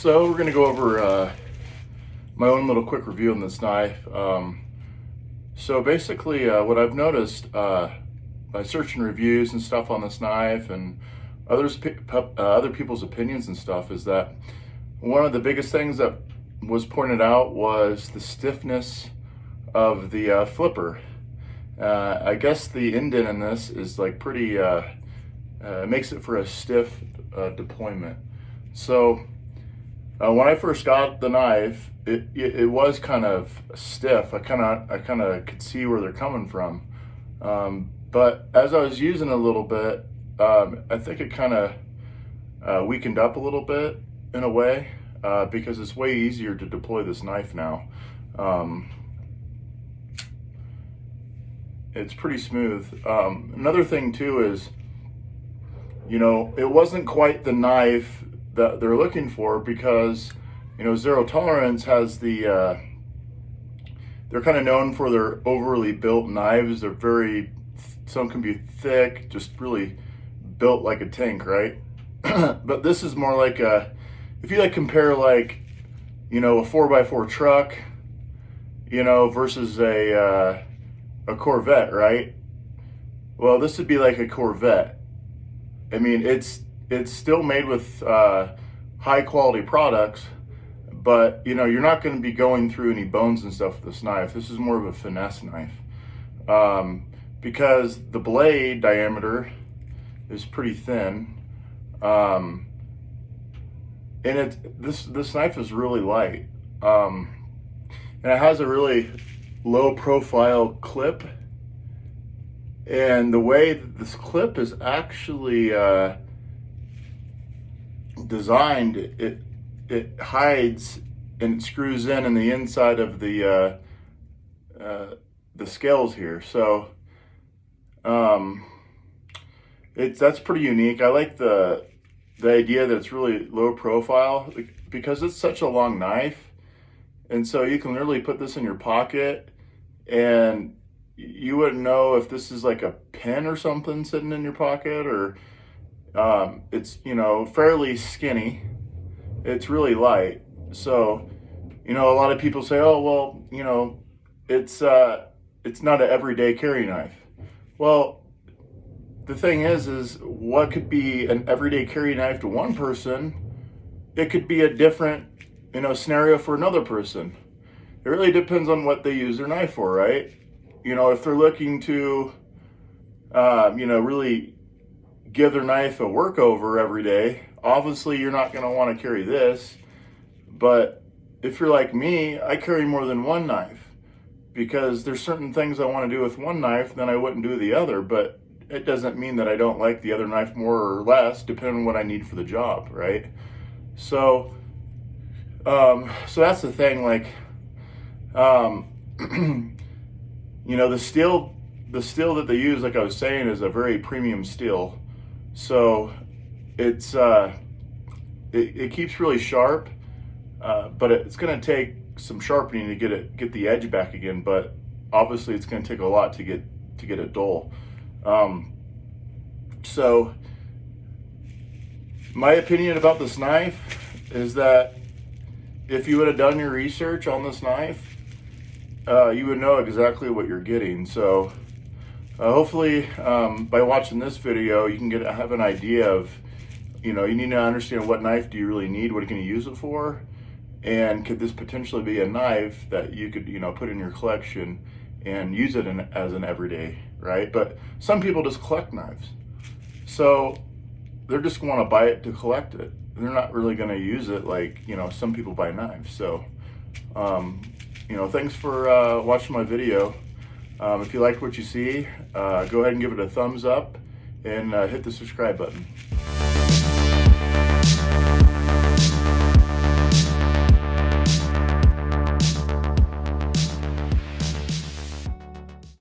So we're going to go over my own little quick review on this knife. So basically what I've noticed by searching reviews and stuff on this knife and other people's opinions and stuff is that one of the biggest things that was pointed out was the stiffness of the flipper. I guess the indent in this is like pretty, makes it for a stiff deployment. So when I first got the knife, it was kind of stiff. I kind of could see where they're coming from. But as I was using it a little bit, I think it kind of weakened up a little bit in a way because it's way easier to deploy this knife now. It's pretty smooth. Another thing too is, you know, it wasn't quite the knife that they're looking for because, you know, Zero Tolerance has the, they're kind of known for their overly built knives. They're very, some can be thick, just really built like a tank, right? But this is more like a, if you like compare like, you know, a 4x4 truck, you know, versus a Corvette, right? Well, this would be like a Corvette. I mean, it's still made with high quality products, but you know, you're not going to be going through any bones and stuff with this knife. This is more of a finesse knife because the blade diameter is pretty thin, and this knife is really light, and it has a really low profile clip. And the way that this clip is actually designed, it hides and it screws in the inside of the scales here. So that's pretty unique. I like the idea that it's really low profile because it's such a long knife, and so you can literally put this in your pocket and you wouldn't know if this is like a pen or something sitting in your pocket, or it's, you know, fairly skinny. It's really light. So, you know, a lot of people say, oh, well, you know, it's not an everyday carry knife. Well, the thing is what could be an everyday carry knife to one person, it could be a different, you know, scenario for another person. It really depends on what they use their knife for, right? You know, if they're looking to, you know, really give their knife a work over every day, obviously you're not going to want to carry this. But if you're like me, I carry more than one knife because there's certain things I want to do with one knife that I wouldn't do the other. But it doesn't mean that I don't like the other knife more or less, depending on what I need for the job, right? So, so that's the thing, like, you know, the steel that they use, like I was saying, is a very premium steel. So it's it keeps really sharp, but it's going to take some sharpening to get the edge back again. But obviously, it's going to take a lot to get it dull. So my opinion about this knife is that if you would have done your research on this knife, you would know exactly what you're getting. So hopefully by watching this video, you can have an idea of, you know, you need to understand what knife do you really need, what are you going to use it for, and could this potentially be a knife that you could, you know, put in your collection and use it as an everyday, right? But some people just collect knives, so they're just want to buy it to collect it. They're not really going to use it like, you know, some people buy knives. So you know, thanks for watching my video. If you liked what you see, go ahead and give it a thumbs up and hit the subscribe button.